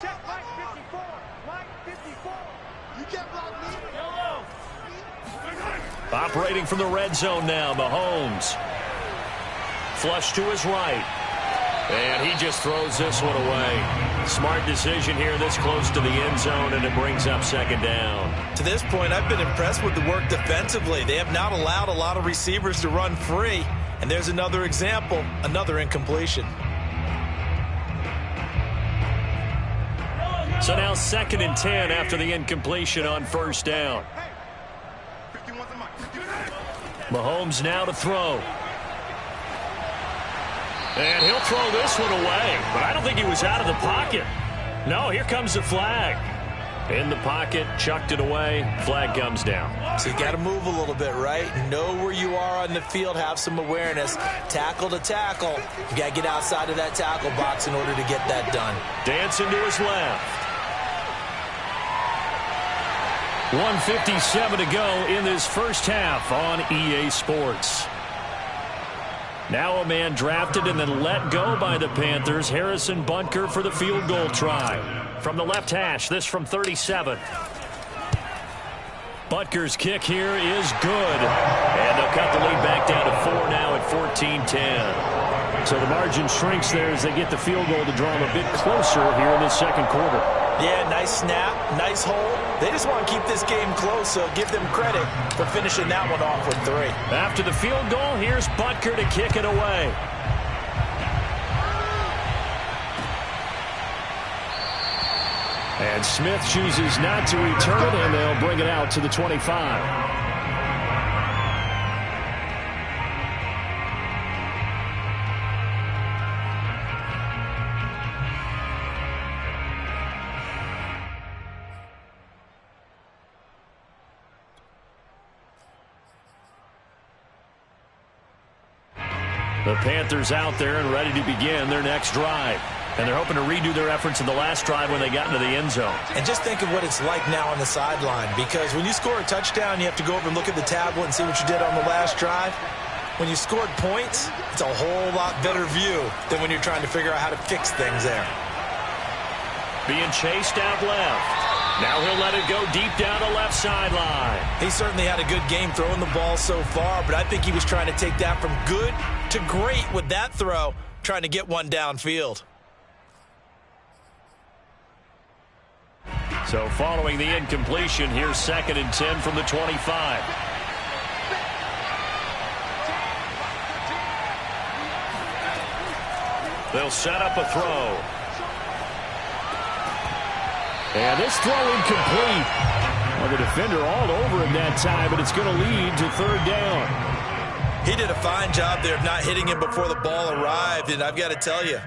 Check Mike 54. Mike 54. You can't block me. Operating from the red zone now, Mahomes. Flush to his right. And he just throws this one away. Smart decision here this close to the end zone, and it brings up second down. To this point, I've been impressed with the work defensively. They have not allowed a lot of receivers to run free. And there's another example, another incompletion. So now 2nd and 10 after the incompletion on first down. Mahomes now to throw. And he'll throw this one away. But I don't think he was out of the pocket. No, here comes the flag. In the pocket, chucked it away. Flag comes down. So you got to move a little bit, right? Know where you are on the field. Have some awareness. Tackle to tackle. You got to get outside of that tackle box in order to get that done. Dancing to his left. 1:57 to go in this first half on EA Sports. Now a man drafted and then let go by the Panthers, Harrison Butker, for the field goal try. From the left hash, this from 37. Butker's kick here is good. And they'll cut the lead back down to 4 now at 14-10. So the margin shrinks there as they get the field goal to draw them a bit closer here in the second quarter. Yeah, nice snap, nice hold. They just want to keep this game close, so give them credit for finishing that one off with 3. After the field goal, here's Butker to kick it away. And Smith chooses not to return it, and they'll bring it out to the 25. The Panthers out there and ready to begin their next drive. And they're hoping to redo their efforts in the last drive when they got into the end zone. And just think of what it's like now on the sideline, because when you score a touchdown, you have to go over and look at the tablet and see what you did on the last drive. When you scored points, it's a whole lot better view than when you're trying to figure out how to fix things there. Being chased out left. Now he'll let it go deep down the left sideline. He certainly had a good game throwing the ball so far, but I think he was trying to take that from good to great with that throw, trying to get one downfield. So following the incompletion, here's 2nd and 10 from the 25. They'll set up a throw. And this throw incomplete. Well, the defender all over him that time, but it's going to lead to 3rd down. He did a fine job there of not hitting him before the ball arrived, and I've got to tell you,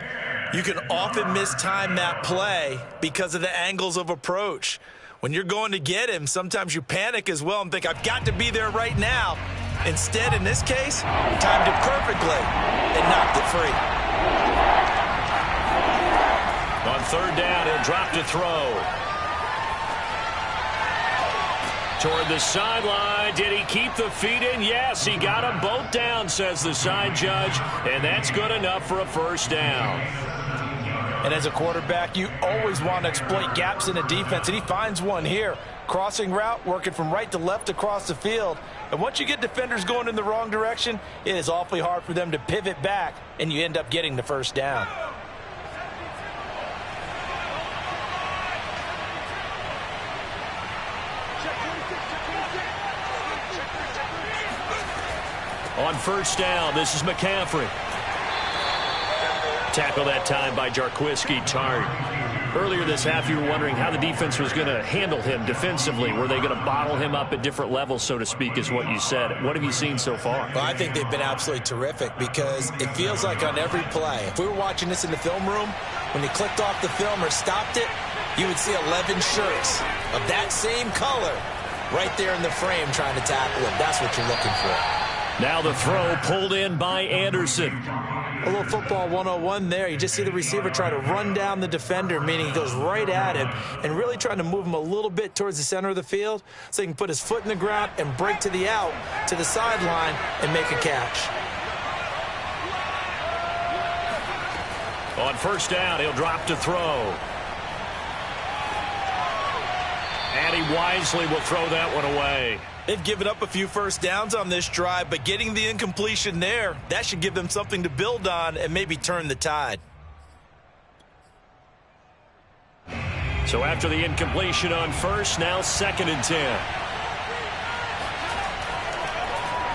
you can often mistime that play because of the angles of approach. When you're going to get him, sometimes you panic as well and think, I've got to be there right now. Instead, in this case, timed it perfectly and knocked it free. On 3rd down, he'll drop to throw. Toward the sideline. Did he keep the feet in? Yes, he got them both down, says the side judge, and that's good enough for a 1st down. And as a quarterback, you always want to exploit gaps in a defense, and he finds one here. Crossing route, working from right to left across the field. And once you get defenders going in the wrong direction, it is awfully hard for them to pivot back, and you end up getting the 1st down. On 1st down, this is McCaffrey. Tackle that time by Jarquiski Tartt. Earlier this half, you were wondering how the defense was going to handle him defensively. Were they going to bottle him up at different levels, so to speak, is what you said. What have you seen so far? Well, I think they've been absolutely terrific because it feels like on every play, if we were watching this in the film room, when you clicked off the film or stopped it, you would see 11 shirts of that same color right there in the frame trying to tackle him. That's what you're looking for. Now the throw pulled in by Anderson. A little football 101 there. You just see the receiver try to run down the defender, meaning he goes right at him and really trying to move him a little bit towards the center of the field so he can put his foot in the ground and break to the out, to the sideline, and make a catch. On 1st down, he'll drop to throw. wisely will throw that one away. They've given up a few first downs on this drive, but getting the incompletion there, that should give them something to build on and maybe turn the tide. So after the incompletion on first, now 2nd and 10.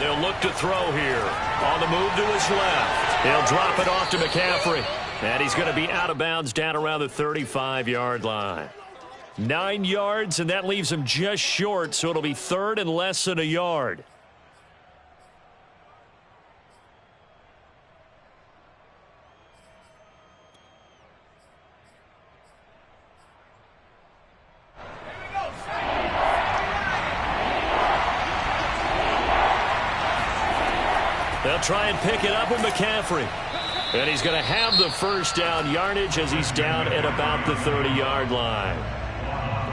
They'll look to throw here. On the move to his left. He'll drop it off to McCaffrey. And he's going to be out of bounds down around the 35-yard line. 9 yards, and that leaves him just short, so it'll be 3rd and less than a yard. They'll try and pick it up with McCaffrey. And he's going to have the first down yardage as he's down at about the 30-yard line.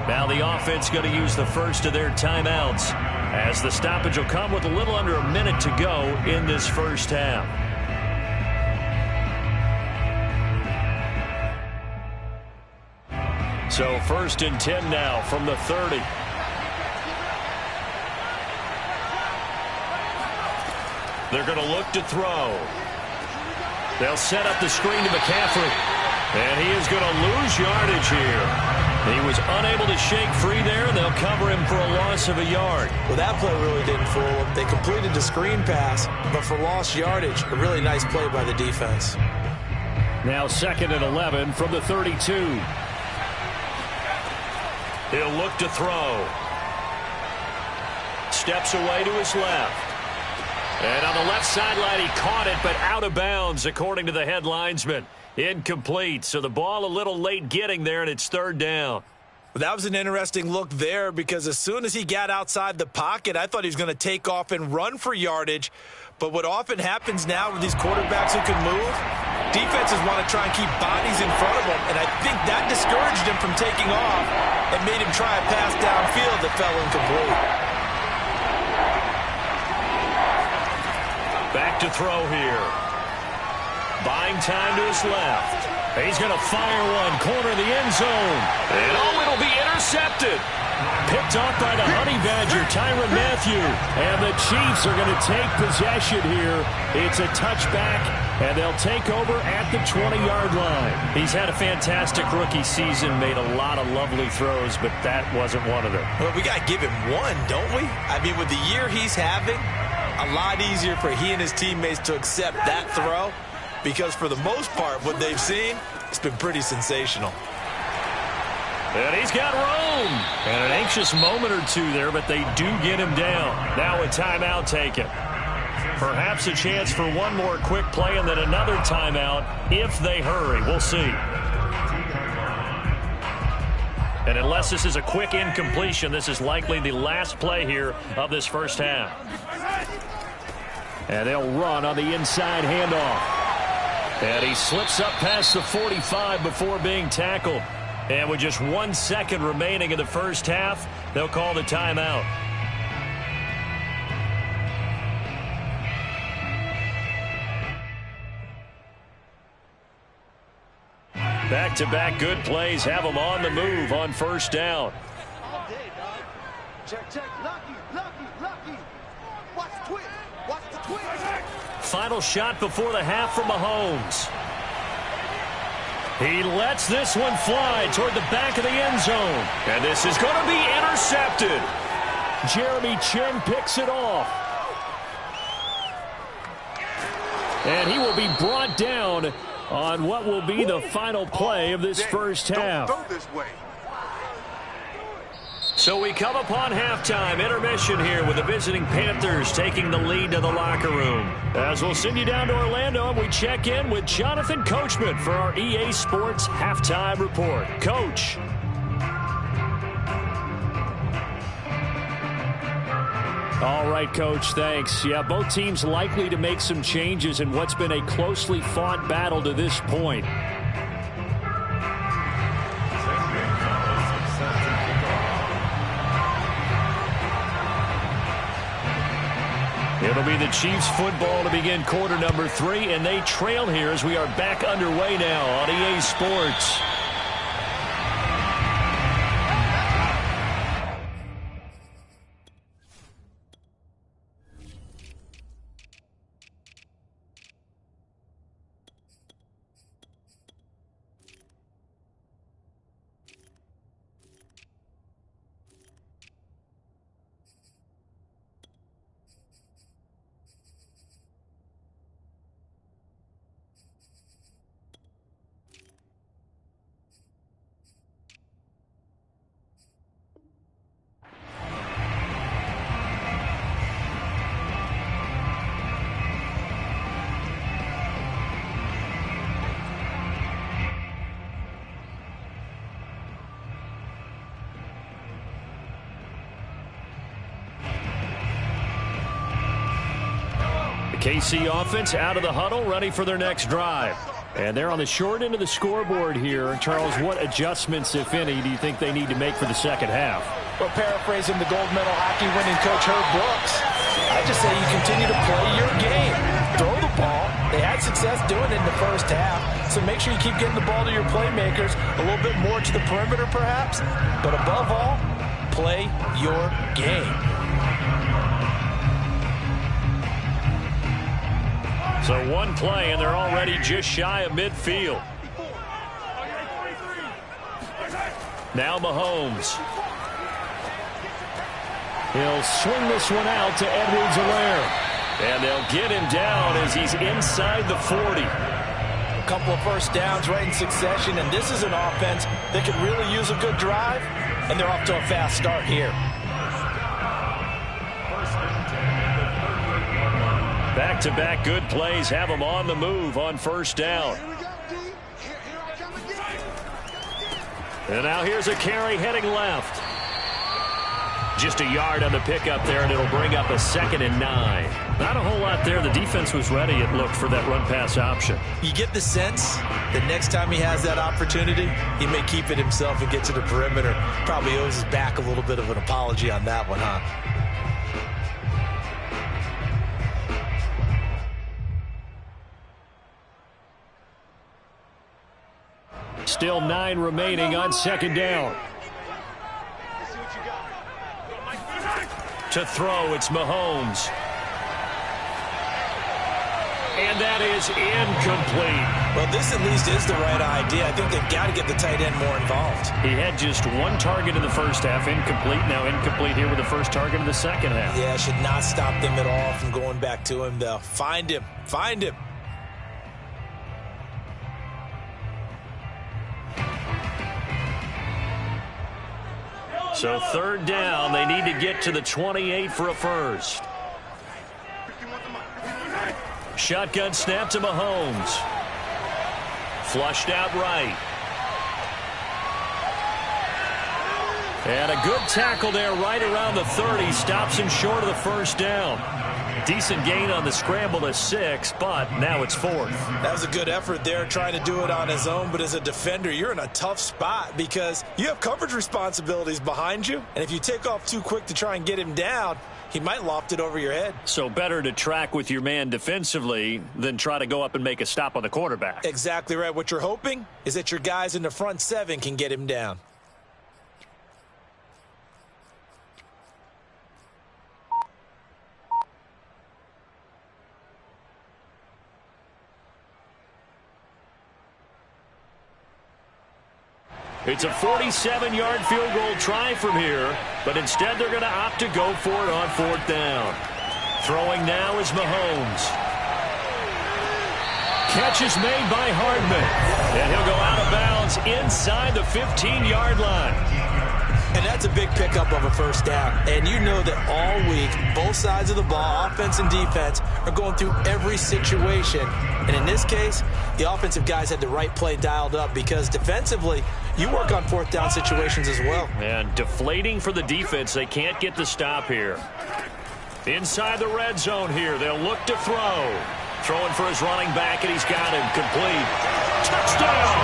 Now the offense going to use the first of their timeouts as the stoppage will come with a little under a minute to go in this first half. So 1st and 10 now from the 30. They're going to look to throw. They'll set up the screen to McCaffrey. And he is going to lose yardage here. He was unable to shake free there, and they'll cover him for a loss of a yard. Well, that play really didn't fool him. They completed the screen pass, but for lost yardage, a really nice play by the defense. Now 2nd and 11 from the 32. He'll look to throw. Steps away to his left. And on the left sideline, he caught it, but out of bounds, according to the head linesman. Incomplete, so the ball a little late getting there, and it's 3rd down. Well, that was an interesting look there because as soon as he got outside the pocket, I thought he was going to take off and run for yardage. But what often happens now with these quarterbacks who can move, defenses want to try and keep bodies in front of them, and I think that discouraged him from taking off and made him try a pass downfield that fell incomplete. Back to throw here. Buying time to his left. He's going to fire one, corner of the end zone. And it'll be intercepted. Picked off by the Honey Badger, Tyrann Mathieu. And the Chiefs are going to take possession here. It's a touchback, and they'll take over at the 20-yard line. He's had a fantastic rookie season, made a lot of lovely throws, but that wasn't one of them. Well, we got to give him one, don't we? I mean, with the year he's having, a lot easier for he and his teammates to accept that throw. Because for the most part, what they've seen, it's been pretty sensational. And he's got room. And an anxious moment or two there, but they do get him down. Now a timeout taken. Perhaps a chance for one more quick play and then another timeout if they hurry. We'll see. And unless this is a quick incompletion, this is likely the last play here of this first half. And they'll run on the inside handoff. And he slips up past the 45 before being tackled. And with just 1 second remaining in the first half, they'll call the timeout. Back-to-back good plays have them on the move on first down. All day, dog. Check, check. Lucky. Watch the twist. Watch the twist. Final shot before the half from Mahomes. He lets this one fly toward the back of the end zone. And this is going to be intercepted. Jeremy Chinn picks it off. And he will be brought down on what will be the final play of this first half. Don't go this way. So we come upon halftime intermission here with the visiting Panthers taking the lead to the locker room. As we'll send you down to Orlando and we check in with Jonathan Coachman for our EA Sports Halftime Report. Coach. All right, Coach, thanks. Yeah, both teams likely to make some changes in what's been a closely fought battle to this point. It'll be the Chiefs football to begin quarter number 3, and they trail here as we are back underway now on EA Sports. KC offense out of the huddle, ready for their next drive. And they're on the short end of the scoreboard here. Charles, what adjustments, if any, do you think they need to make for the second half? Well, paraphrasing the gold medal hockey winning coach Herb Brooks, I just say you continue to play your game. Throw the ball. They had success doing it in the first half, so make sure you keep getting the ball to your playmakers, a little bit more to the perimeter perhaps, but above all, play your game. So one play, and they're already just shy of midfield. Now Mahomes. He'll swing this one out to Edwards-Helaire. And they'll get him down as he's inside the 40. A couple of first downs right in succession, and this is an offense that could really use a good drive, and they're off to a fast start here. Back-to-back good plays have them on the move on first down. And now here's a carry heading left. Just a yard on the pickup there, and it'll bring up a 2nd and 9. Not a whole lot there. The defense was ready, it looked, for that run-pass option. You get the sense that next time he has that opportunity, he may keep it himself and get to the perimeter. Probably owes his back a little bit of an apology on that one, huh? Still 9 remaining on 2nd down. To throw, it's Mahomes. And that is incomplete. Well, this at least is the right idea. I think they've got to get the tight end more involved. He had just 1 target in the first half, incomplete. Now incomplete here with the first target in the second half. Yeah, should not stop them at all from going back to him, though. Find him. Find him. So 3rd down, they need to get to the 28 for a first. Shotgun snap to Mahomes. Flushed out right. And a good tackle there right around the 30. Stops him short of the first down. Decent gain on the scramble to 6, but now it's 4th. That was a good effort there, trying to do it on his own, but as a defender, you're in a tough spot because you have coverage responsibilities behind you, and if you take off too quick to try and get him down, he might loft it over your head. So better to track with your man defensively than try to go up and make a stop on the quarterback. Exactly right. What you're hoping is that your guys in the front 7 can get him down. It's a 47-yard field goal try from here, but instead they're going to opt to go for it on 4th down. Throwing now is Mahomes. Catch is made by Hardman, and he'll go out of bounds inside the 15-yard line. And that's a big pickup of a first down. And you know that all week, both sides of the ball, offense and defense, are going through every situation. And in this case, the offensive guys had the right play dialed up because defensively, you work on 4th down situations as well. And deflating for the defense. They can't get the stop here. Inside the red zone here. They'll look to throw. Throwing for his running back, and he's got him. Complete. Touchdown!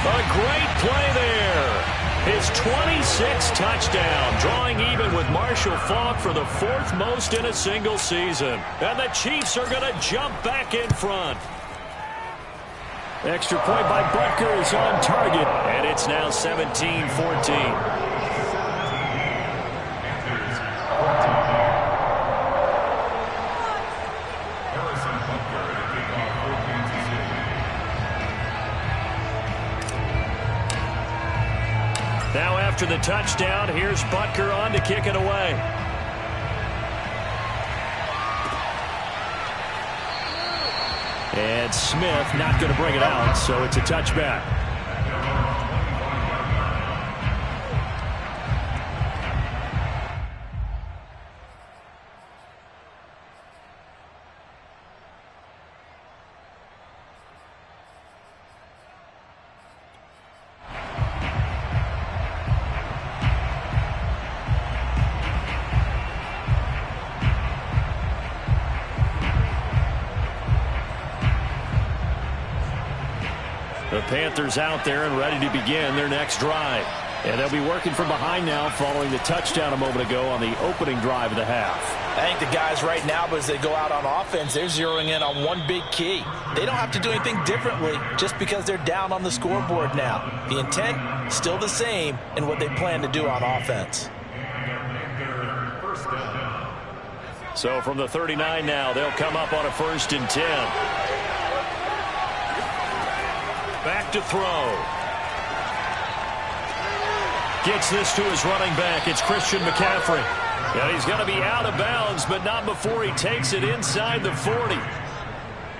A great play there. His 26th touchdown, drawing even with Marshall Faulk for the 4th most in a single season. And the Chiefs are going to jump back in front. Extra point by Butker is on target, and it's now 17-14. Now after the touchdown, here's Butker on to kick it away. And Smith not going to bring it out, so it's a touchback. The Panthers out there and ready to begin their next drive. And they'll be working from behind now following the touchdown a moment ago on the opening drive of the half. I think the guys right now, as they go out on offense, they're zeroing in on one big key. They don't have to do anything differently just because they're down on the scoreboard now. The intent, still the same in what they plan to do on offense. So from the 39 now, they'll come up on a 1st and 10. Back to throw. Gets this to his running back. It's Christian McCaffrey. And he's going to be out of bounds, but not before he takes it inside the 40.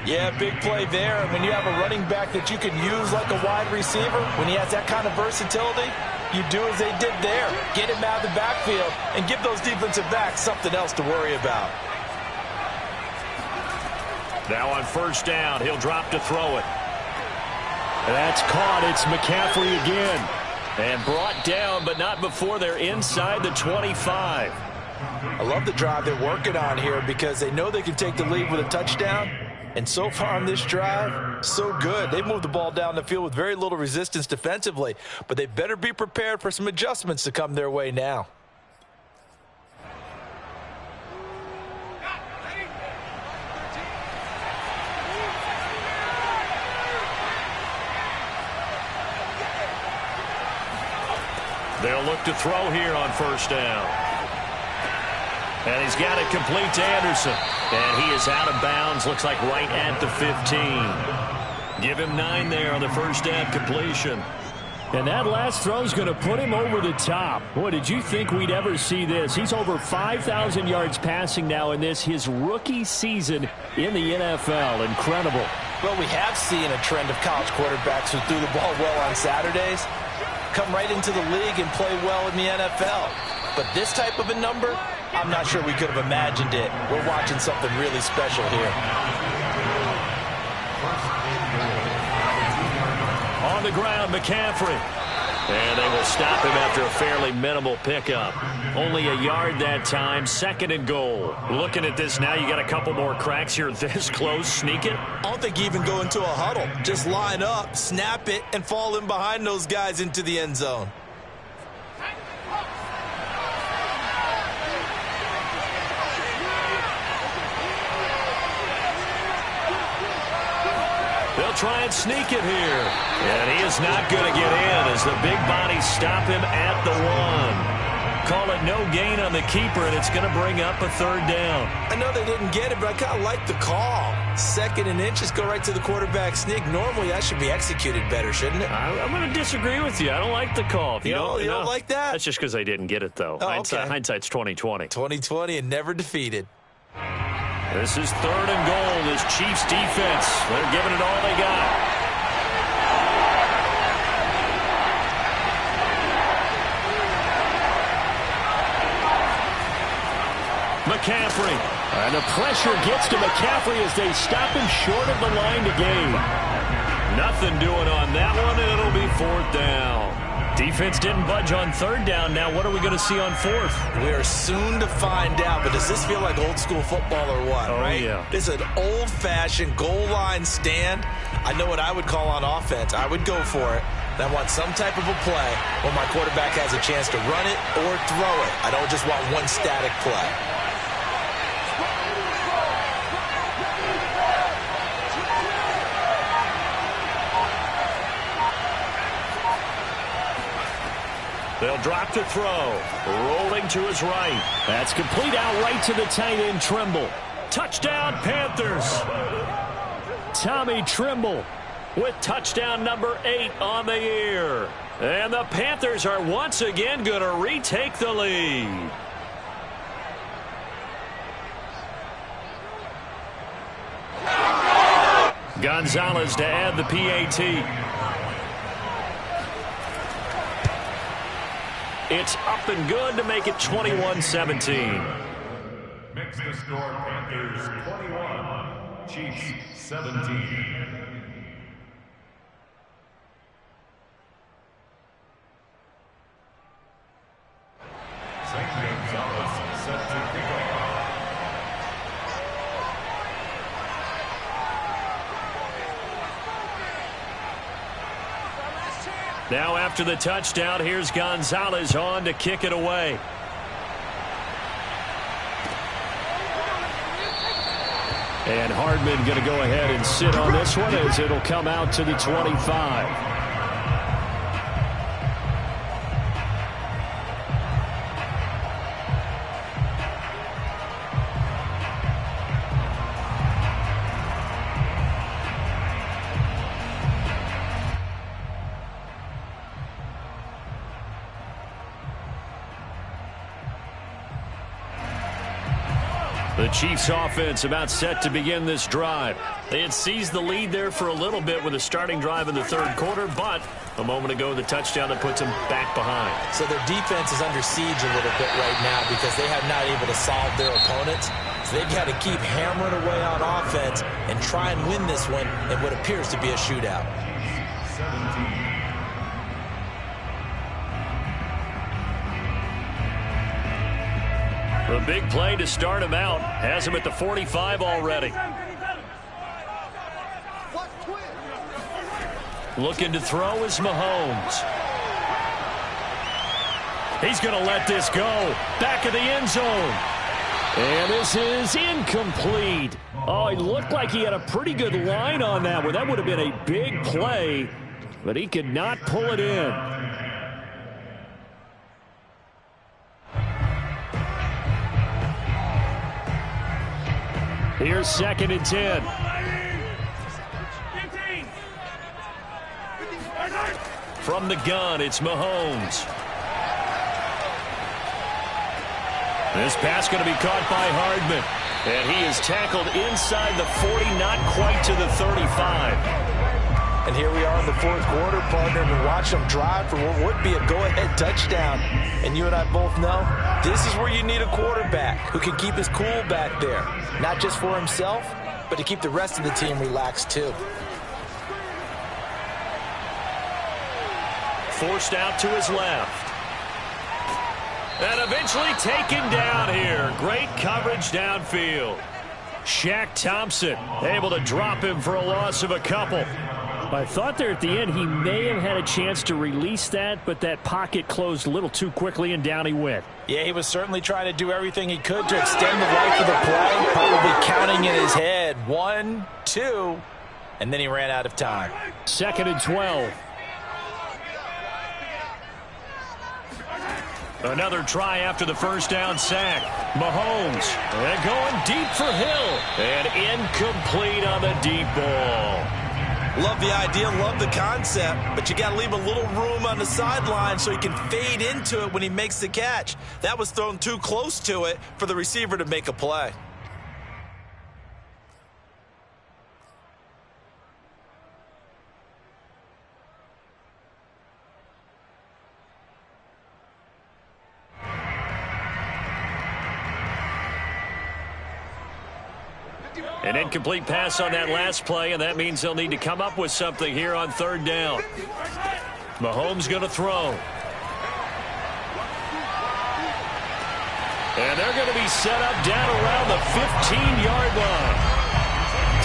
Yeah, big play there. And when you have a running back that you can use like a wide receiver, when he has that kind of versatility, you do as they did there. Get him out of the backfield and give those defensive backs something else to worry about. Now on 1st down, he'll drop to throw it. That's caught. It's McCaffrey again. And brought down, but not before they're inside the 25. I love the drive they're working on here because they know they can take the lead with a touchdown. And so far on this drive, so good. They've moved the ball down the field with very little resistance defensively, but they better be prepared for some adjustments to come their way now. They'll look to throw here on 1st down. And he's got it complete to Anderson. And he is out of bounds, looks like right at the 15. Give him 9 there on the 1st down completion. And that last throw is going to put him over the top. Boy, did you think we'd ever see this? He's over 5,000 yards passing now in this, his rookie season in the NFL. Incredible. Well, we have seen a trend of college quarterbacks who threw the ball well on Saturdays come right into the league and play well in the NFL. But this type of a number, I'm not sure we could have imagined it. We're watching something really special here. On the ground, McCaffrey. And they will stop him after a fairly minimal pickup. Only a yard that time, 2nd and goal. Looking at this now, you got a couple more cracks here this close. Sneak it. I don't think you even go into a huddle. Just line up, snap it, and fall in behind those guys into the end zone. They'll try and sneak it here. And he is not going to get in as the big bodies stop him at the 1. Call it no gain on the keeper, and it's going to bring up a 3rd down. I know they didn't get it, but I kind of like the call. 2nd and inches, go right to the quarterback sneak. Normally, that should be executed better, shouldn't it? I'm going to disagree with you. I don't like the call. You don't like that? That's just because they didn't get it, though. Oh, okay. Hindsight's 20/20. 20/20 and never defeated. This is 3rd and goal. This Chiefs defense, they're giving it all they got. McCaffrey. And the pressure gets to McCaffrey as they stop him short of the line to gain. Nothing doing on that one, and it'll be 4th down. Defense didn't budge on 3rd down. Now what are we going to see on 4th? We are soon to find out, but does this feel like old school football or what, right? Yeah. This is an old-fashioned goal line stand. I know what I would call on offense. I would go for it. And I want some type of a play where my quarterback has a chance to run it or throw it. I don't just want one static play. They'll drop to throw. Rolling to his right. That's complete out right to the tight end, Trimble. Touchdown, Panthers. Tommy Trimble with touchdown number 8 on the year. And the Panthers are once again going to retake the lead. Gonzalez to add the PAT. It's up and good to make it 21-17. Makes the score Panthers 21, Chiefs 17. St. Gonzalez set to kick off. Now after the touchdown, here's Gonzalez on to kick it away. And Hardman going to go ahead and sit on this one as it'll come out to the 25. The Chiefs offense about set to begin this drive. They had seized the lead there for a little bit with a starting drive in the third quarter, but a moment ago the touchdown that puts them back behind. So their defense is under siege a little bit right now because they have not able to solve their opponents. So they've got to keep hammering away on offense and try and win this one in what appears to be a shootout. 17. A big play to start him out. Has him at the 45 already. Looking to throw is Mahomes. He's going to let this go. Back of the end zone. And this is incomplete. Oh, it looked like he had a pretty good line on that one. That would have been a big play, but he could not pull it in. Here's 2nd and 10. From the gun, it's Mahomes. This pass going to be caught by Hardman. And he is tackled inside the 40, not quite to the 35. And here we are in the fourth quarter, partner, to watch them drive for what would be a go-ahead touchdown. And you and I both know this is where you need a quarterback who can keep his cool back there. Not just for himself, but to keep the rest of the team relaxed too. Forced out to his left. And eventually taken down here. Great coverage downfield. Shaq Thompson able to drop him for a loss of a couple. I thought there at the end he may have had a chance to release that, but that pocket closed a little too quickly and down he went. Yeah, he was certainly trying to do everything he could to extend the life of the play, probably counting in his head 1, 2, and then he ran out of time. 2nd and 12. Another try after the first down sack. Mahomes and going deep for Hill. And incomplete on the deep ball. Love the idea, love the concept, but you got to leave a little room on the sideline so he can fade into it when he makes the catch. That was thrown too close to it for the receiver to make a play. An incomplete pass on that last play, and that means they'll need to come up with something here on 3rd down. Mahomes going to throw. And they're going to be set up down around the 15-yard line.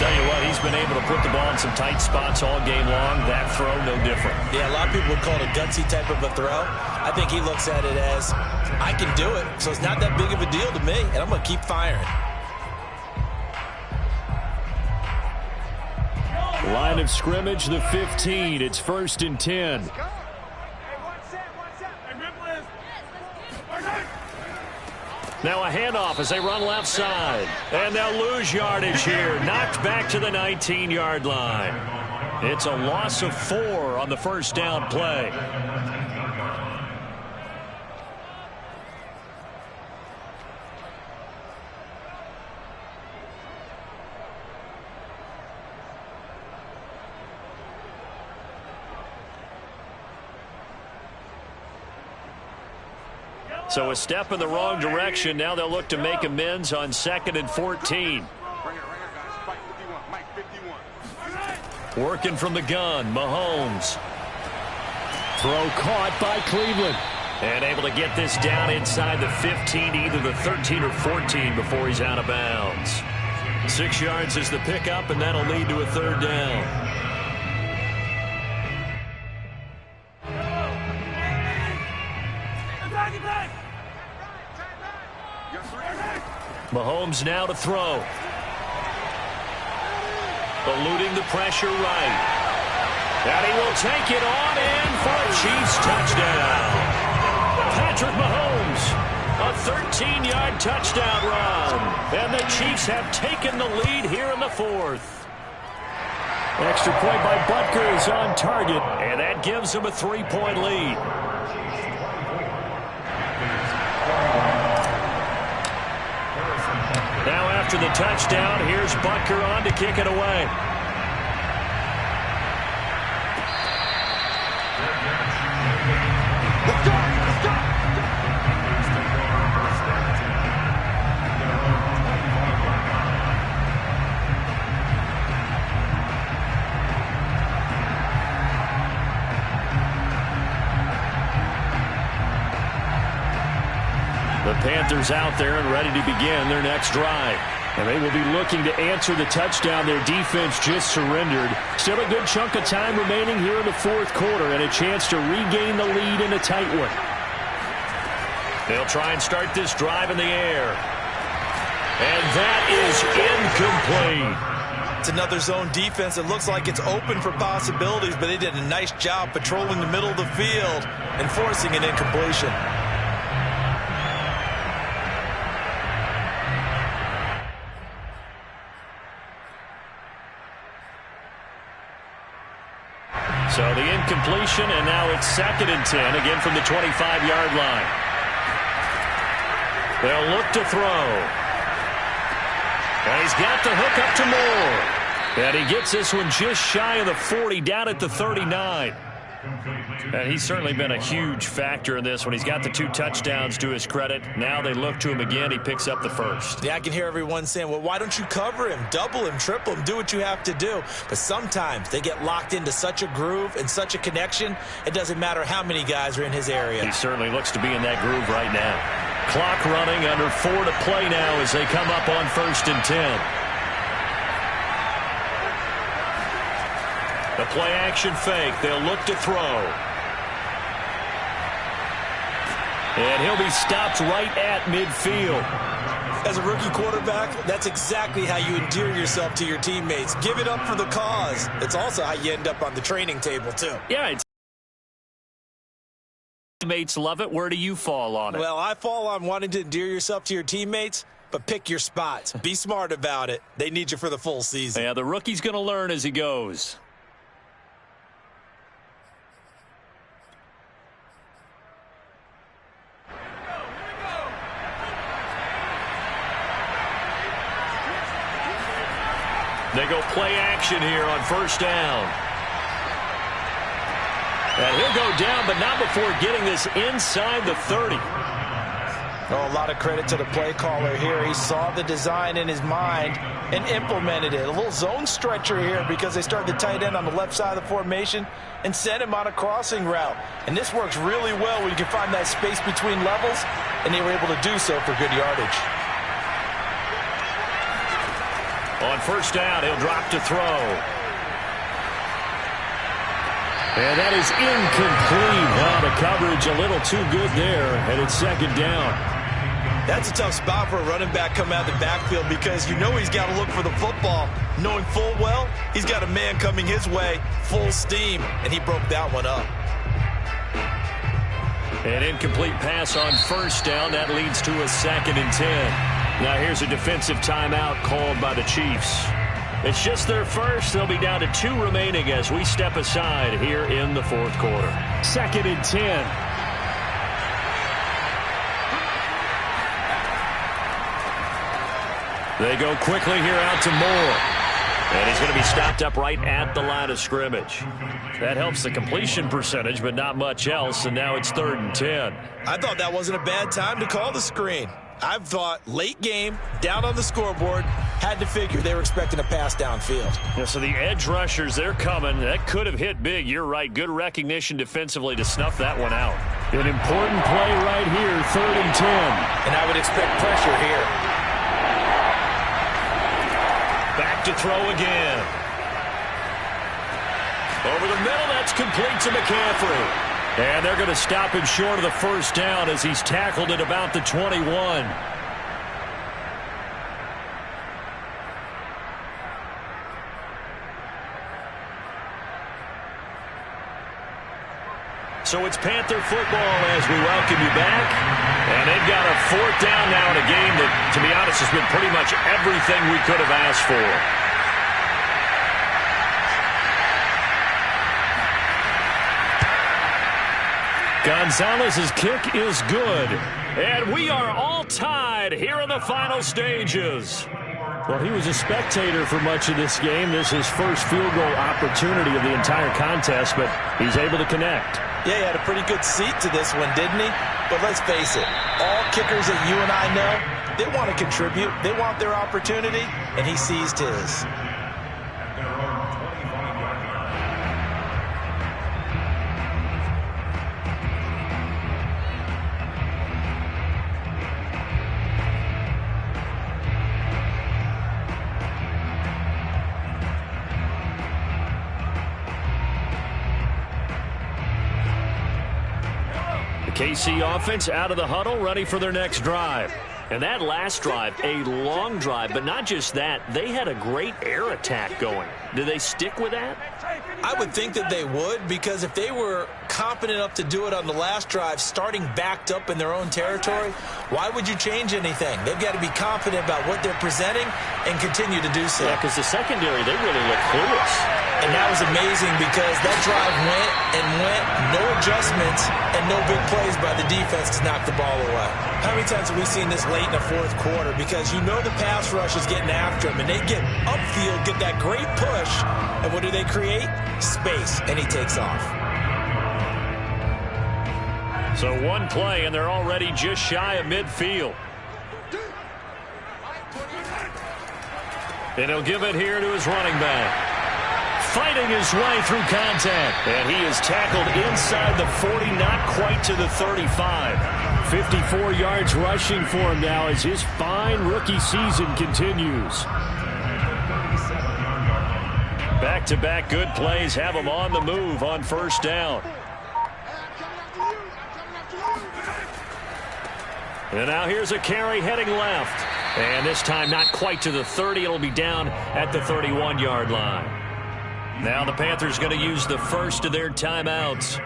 Tell you what, he's been able to put the ball in some tight spots all game long. That throw, no different. Yeah, a lot of people would call it a gutsy type of a throw. I think he looks at it as, I can do it, so it's not that big of a deal to me, and I'm going to keep firing. Line of scrimmage, the 15. It's 1st and 10. Now a handoff as they run left side. And they'll lose yardage here. Knocked back to the 19-yard line. It's a loss of 4 on the first down play. So a step in the wrong direction. Now they'll look to make amends on 2nd and 14. Working from the gun, Mahomes. Throw caught by Cleveland. And able to get this down inside the 15, either the 13 or 14 before he's out of bounds. 6 yards is the pickup, and that'll lead to a 3rd down. Mahomes now to throw. Eluding the pressure right. And he will take it on in for a Chiefs touchdown. Patrick Mahomes, a 13-yard touchdown run. And the Chiefs have taken the lead here in the fourth. Extra point by Butker is on target, and that gives him a 3-point lead. Now after the touchdown, here's Butker on to kick it away. The Panthers out there and ready to begin their next drive. And they will be looking to answer the touchdown their defense just surrendered. Still a good chunk of time remaining here in the fourth quarter and a chance to regain the lead in a tight one. They'll try and start this drive in the air. And that is incomplete. It's another zone defense. It looks like it's open for possibilities, but they did a nice job patrolling the middle of the field and forcing an incompletion. So the incompletion, and now it's 2nd and 10, again from the 25-yard line. They'll look to throw. And he's got the hook up to Moore. And he gets this one just shy of the 40, down at the 39. And he's certainly been a huge factor in this when he's got the 2 touchdowns to his credit. Now they look to him again. He picks up the first. Yeah, I can hear everyone saying, well, why don't you cover him, double him, triple him, do what you have to do. But sometimes they get locked into such a groove and such a connection, it doesn't matter how many guys are in his area. He certainly looks to be in that groove right now. Clock running, under 4 to play now as they come up on 1st and 10. The play-action fake. They'll look to throw. And he'll be stopped right at midfield. As a rookie quarterback, that's exactly how you endear yourself to your teammates. Give it up for the cause. It's also how you end up on the training table, too. Yeah, it's teammates love it. Where do you fall on it? Well, I fall on wanting to endear yourself to your teammates, but pick your spots. Be smart about it. They need you for the full season. Yeah, the rookie's going to learn as he goes. They go play action here on 1st down. And he'll go down, but not before getting this inside the 30. Oh, a lot of credit to the play caller here. He saw the design in his mind and implemented it. A little zone stretcher here because they started the tight end on the left side of the formation and sent him on a crossing route. And this works really well when you can find that space between levels, and they were able to do so for good yardage. On 1st down, he'll drop to throw. And that is incomplete. Now the coverage a little too good there, and it's 2nd down. That's a tough spot for a running back coming out of the backfield because you know he's got to look for the football, knowing full well he's got a man coming his way full steam, and he broke that one up. An incomplete pass on 1st down. That leads to a 2nd and 10. Now here's a defensive timeout called by the Chiefs. It's just their first. They'll be down to 2 remaining as we step aside here in the fourth quarter. 2nd and 10. They go quickly here out to Moore. And he's going to be stopped up right at the line of scrimmage. That helps the completion percentage, but not much else, and now it's 3rd and 10. I thought that wasn't a bad time to call the screen. I've thought late game, down on the scoreboard, had to figure they were expecting a pass downfield. Yeah, so the edge rushers, they're coming. That could have hit big. You're right. Good recognition defensively to snuff that one out. An important play right here, 3rd and 10. And I would expect pressure here. Back to throw again. Over the middle, that's complete to McCaffrey. And they're going to stop him short of the first down as he's tackled at about the 21. So it's Panther football as we welcome you back. And they've got a fourth down now in a game that, to be honest, has been pretty much everything we could have asked for. Gonzalez's kick is good. And we are all tied here in the final stages. Well, he was a spectator for much of this game. This is his first field goal opportunity of the entire contest, but he's able to connect. Yeah, he had a pretty good seat to this one, didn't he? But let's face it, all kickers that you and I know, they want to contribute. They want their opportunity, and he seized his. KC offense out of the huddle, ready for their next drive. And that last drive, a long drive, but not just that, they had a great air attack going. Do they stick with that? I would think that they would, because if they were confident enough to do it on the last drive, starting backed up in their own territory, why would you change anything? They've got to be confident about what they're presenting and continue to do so. Yeah, because the secondary, they really look clueless. And that was amazing because that drive went and went, no adjustments, and no big plays by the defense to knock the ball away. How many times have we seen this late in the fourth quarter? Because you know the pass rush is getting after him, and they get upfield, get that great push, and what do they create? Space, and he takes off. So one play, and they're already just shy of midfield. And he'll give it here to his running back. Fighting his way through contact. And he is tackled inside the 40, not quite to the 35. 54 yards rushing for him now as his fine rookie season continues. Back-to-back good plays have him on the move on first down. And now here's a carry heading left. And this time not quite to the 30. It'll be down at the 31-yard line. Now the Panthers going to use the first of their timeouts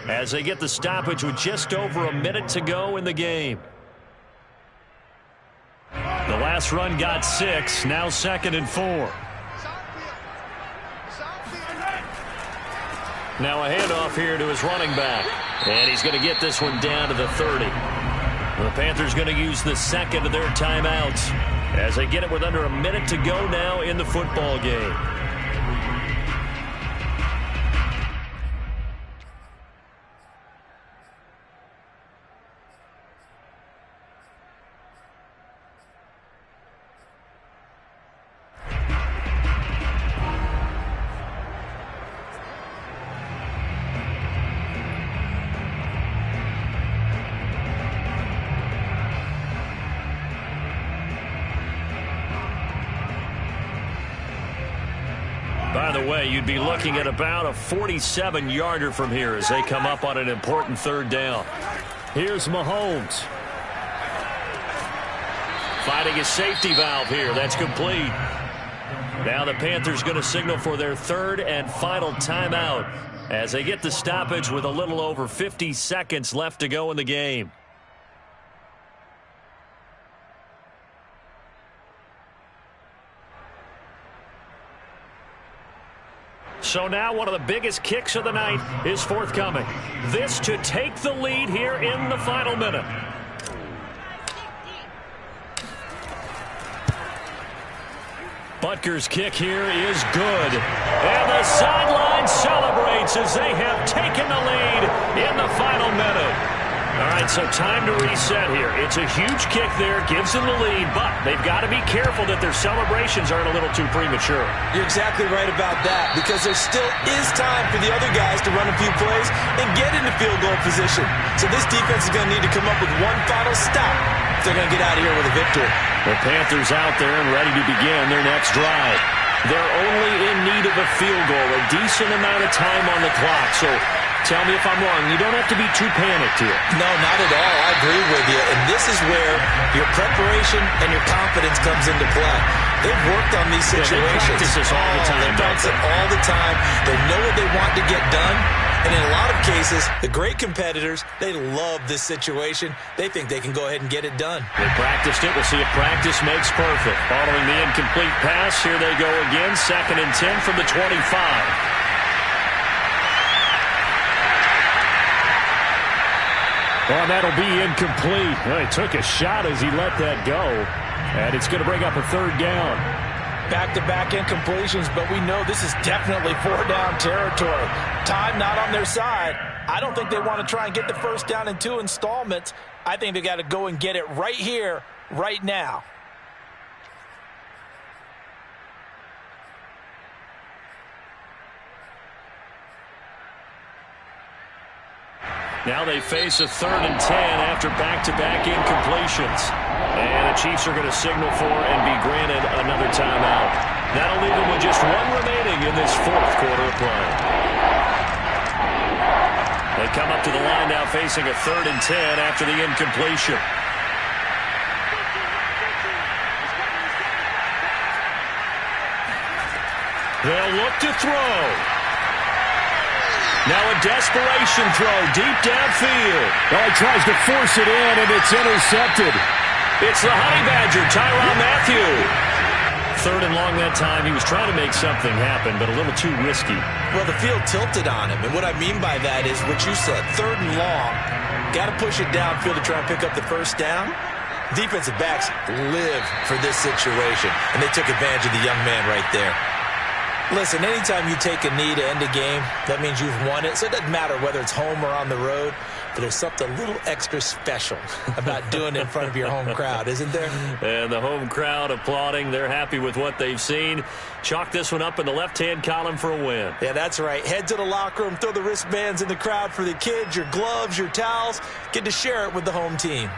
as they get the stoppage with just over a minute to go in the game. The last run got 6. Now 2nd and 4. Now a handoff here to his running back. And he's going to get this one down to the 30. The Panthers going to use the second of their timeouts as they get it with under a minute to go now in the football game. By the way, you'd be looking at about a 47-yarder from here as they come up on an important third down. Here's Mahomes. Fighting a safety valve here. That's complete. Now the Panthers going to signal for their third and final timeout as they get the stoppage with a little over 50 seconds left to go in the game. So now one of the biggest kicks of the night is forthcoming. This to take the lead here in the final minute. Butker's kick here is good. And the sideline celebrates as they have taken the lead in the final minute. All right, so time to reset here. It's a huge kick there, gives them the lead, but they've got to be careful that their celebrations aren't a little too premature. You're exactly right about that, because there still is time for the other guys to run a few plays and get into field goal position. So this defense is going to need to come up with one final stop if they're going to get out of here with a victory. The Panthers out there and ready to begin their next drive. They're only in need of a field goal, a decent amount of time on the clock. So Tell me if I'm wrong. You don't have to be too panicked here. No, not at all. I agree with you. And this is where your preparation and your confidence comes into play. They've worked on these situations. They practice this all the time. They practice it all the time. They know what they want to get done. And in a lot of cases, the great competitors, they love this situation. They think they can go ahead and get it done. They practiced it. We'll see if practice makes perfect. Following the incomplete pass, here they go again. 2nd and 10 from the 25. Well, that'll be incomplete. Well, he took a shot as he let that go. And it's going to bring up a 3rd down. Back-to-back incompletions, but we know this is definitely 4-down territory. Time not on their side. I don't think they want to try and get the first down in 2 installments. I think they got to go and get it right here, right now. Now they face a 3rd and 10 after back-to-back incompletions. And the Chiefs are going to signal for and be granted another timeout. That'll leave them with just 1 remaining in this 4th quarter of play. They come up to the line now facing a 3rd and 10 after the incompletion. They'll look to throw. Now a desperation throw deep downfield. Well, he tries to force it in, and it's intercepted. It's the Honey Badger, Tyrann Mathieu. 3rd and long that time. He was trying to make something happen, but a little too risky. Well, the field tilted on him, and what I mean by that is what you said. 3rd and long, got to push it downfield to try and pick up the first down. Defensive backs live for this situation, and they took advantage of the young man right there. Listen, anytime you take a knee to end a game, that means you've won it. So it doesn't matter whether it's home or on the road, but there's something a little extra special about doing it in front of your home crowd, isn't there? And the home crowd applauding. They're happy with what they've seen. Chalk this one up in the left-hand column for a win. Yeah, that's right. Head to the locker room, throw the wristbands in the crowd for the kids, your gloves, your towels. Get to share it with the home team.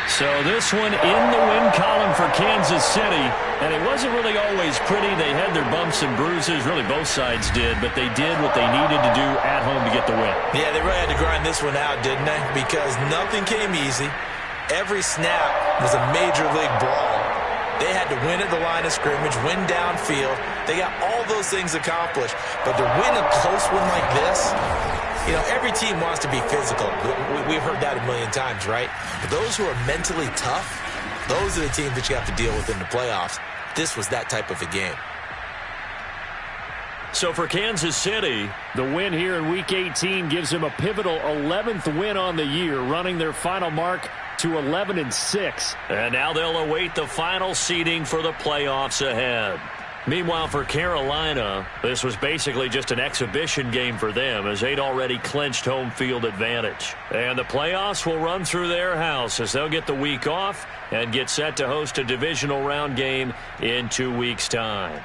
So this one in the win column for Kansas City, and it wasn't really always pretty. They had their bumps and bruises, really both sides did, but they did what they needed to do at home to get the win. Yeah, they really had to grind this one out, didn't they? Because nothing came easy. Every snap was a major league brawl. They had to win at the line of scrimmage, win downfield. They got all those things accomplished. But to win a close one like this, you know, every team wants to be physical. We've heard that a million times, right? But those who are mentally tough, those are the teams that you have to deal with in the playoffs. This was that type of a game. So for Kansas City, the win here in Week 18 gives them a pivotal 11th win on the year, running their final mark to 11-6. And now they'll await the final seeding for the playoffs ahead. Meanwhile, for Carolina, this was basically just an exhibition game for them as they'd already clinched home field advantage. And the playoffs will run through their house as they'll get the week off and get set to host a divisional round game in 2 weeks' time.